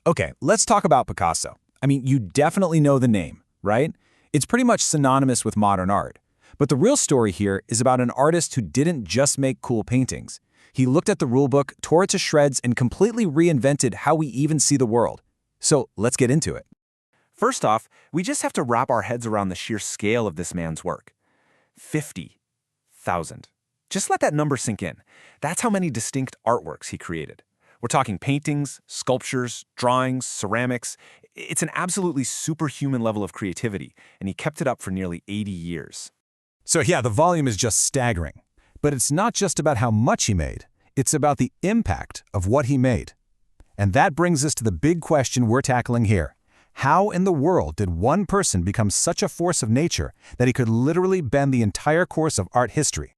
Okay, let's talk about Picasso. I mean, you definitely know the name, right? It's pretty much synonymous with modern art. But the real story here is about an artist who didn't just make cool paintings. He looked at the rulebook, tore it to shreds, and completely reinvented how we even see the world. So let's get into it. First off, we just have to wrap our heads around the sheer scale of this man's work. 50,000. Just let that number sink in. That's how many distinct artworks he created. We're talking paintings, sculptures, drawings, ceramics. It's an absolutely superhuman level of creativity, and he kept it up for nearly 80 years. So yeah, the volume is just staggering. But it's not just about how much he made. It's about the impact of what he made. And that brings us to the big question we're tackling here. How in the world did one person become such a force of nature that he could literally bend the entire course of art history?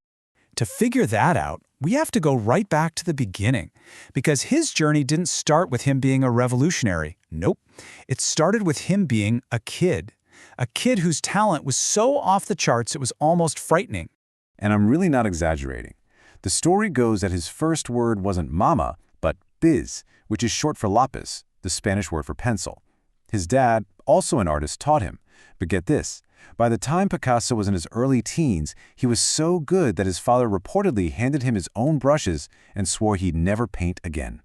To figure that out, we have to go right back to the beginning, because his journey didn't start with him being a revolutionary. Nope. It started with him being a kid whose talent was so off the charts it was almost frightening. And I'm really not exaggerating. The story goes that his first word wasn't mama, but biz, which is short for lapis, the Spanish word for pencil. His dad, also an artist, taught him. But get this, by the time Picasso was in his early teens, he was so good that his father reportedly handed him his own brushes and swore he'd never paint again.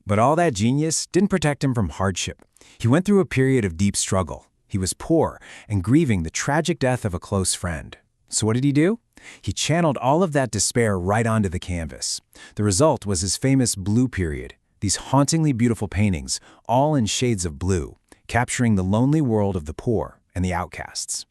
But all that genius didn't protect him from hardship. He went through a period of deep struggle. He was poor and grieving the tragic death of a close friend. So what did he do? He channeled all of that despair right onto the canvas. The result was his famous blue period, these hauntingly beautiful paintings, all in shades of blue, capturing the lonely world of the poor and the outcasts.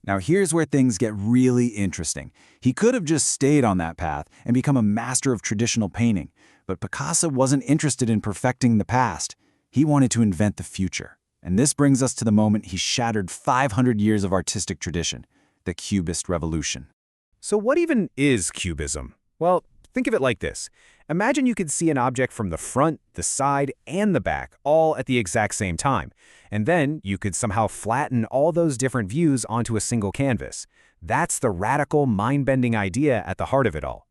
Now here's where things get really interesting. He could have just stayed on that path and become a master of traditional painting, but Picasso wasn't interested in perfecting the past. He wanted to invent the future. And this brings us to the moment he shattered 500 years of artistic tradition, the Cubist revolution. So what even is Cubism? Well, think of it like this. Imagine you could see an object from the front, the side, and the back, all at the exact same time. And then you could somehow flatten all those different views onto a single canvas. That's the radical, mind-bending idea at the heart of it all.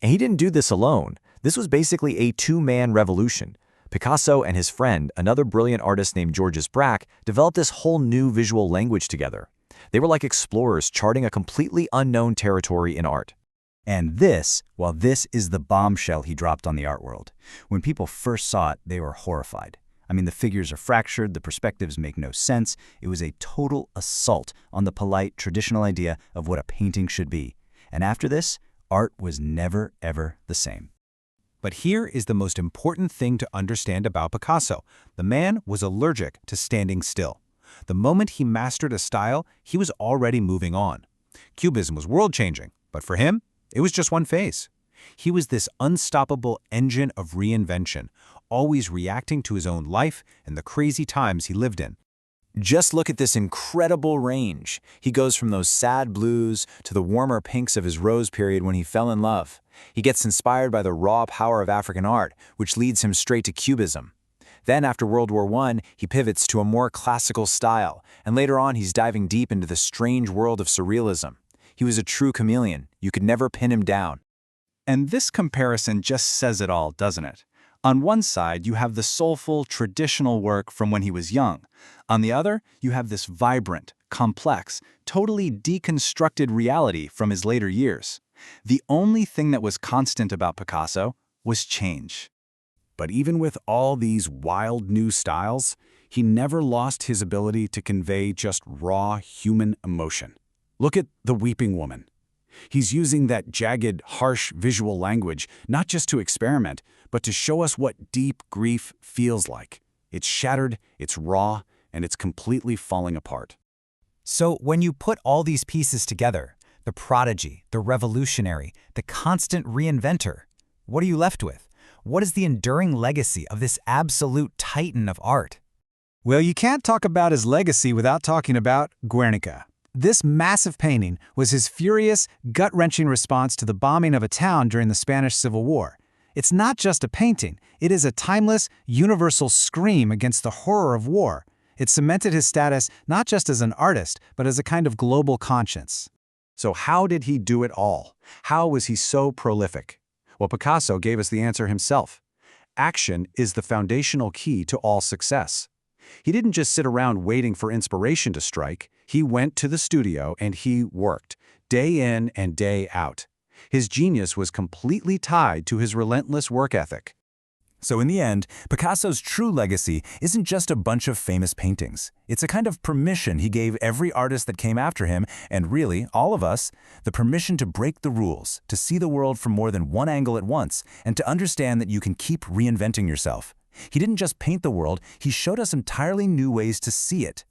And he didn't do this alone. This was basically a two-man revolution. Picasso and his friend, another brilliant artist named Georges Braque, developed this whole new visual language together. They were like explorers charting a completely unknown territory in art. And this is the bombshell he dropped on the art world. When people first saw it, they were horrified. I mean, the figures are fractured, the perspectives make no sense. It was a total assault on the polite, traditional idea of what a painting should be. And after this, art was never, ever the same. But here is the most important thing to understand about Picasso. The man was allergic to standing still. The moment he mastered a style, he was already moving on. Cubism was world-changing, but for him, it was just one phase. He was this unstoppable engine of reinvention, always reacting to his own life and the crazy times he lived in. Just look at this incredible range. He goes from those sad blues to the warmer pinks of his rose period when he fell in love. He gets inspired by the raw power of African art, which leads him straight to Cubism. Then after World War I, he pivots to a more classical style, and later on he's diving deep into the strange world of surrealism. He was a true chameleon. You could never pin him down. And this comparison just says it all, doesn't it? On one side, you have the soulful, traditional work from when he was young. On the other, you have this vibrant, complex, totally deconstructed reality from his later years. The only thing that was constant about Picasso was change. But even with all these wild new styles, he never lost his ability to convey just raw human emotion. Look at The Weeping Woman. He's using that jagged, harsh visual language not just to experiment, but to show us what deep grief feels like. It's shattered, it's raw, and it's completely falling apart. So when you put all these pieces together, the prodigy, the revolutionary, the constant reinventor, what are you left with? What is the enduring legacy of this absolute titan of art? Well, you can't talk about his legacy without talking about Guernica. This massive painting was his furious, gut-wrenching response to the bombing of a town during the Spanish Civil War. It's not just a painting, it is a timeless, universal scream against the horror of war. It cemented his status not just as an artist, but as a kind of global conscience. So how did he do it all? How was he so prolific? Well, Picasso gave us the answer himself. Action is the foundational key to all success. He didn't just sit around waiting for inspiration to strike. He went to the studio and he worked, day in and day out. His genius was completely tied to his relentless work ethic. So in the end, Picasso's true legacy isn't just a bunch of famous paintings. It's a kind of permission he gave every artist that came after him, and really, all of us, the permission to break the rules, to see the world from more than one angle at once, and to understand that you can keep reinventing yourself. He didn't just paint the world, he showed us entirely new ways to see it.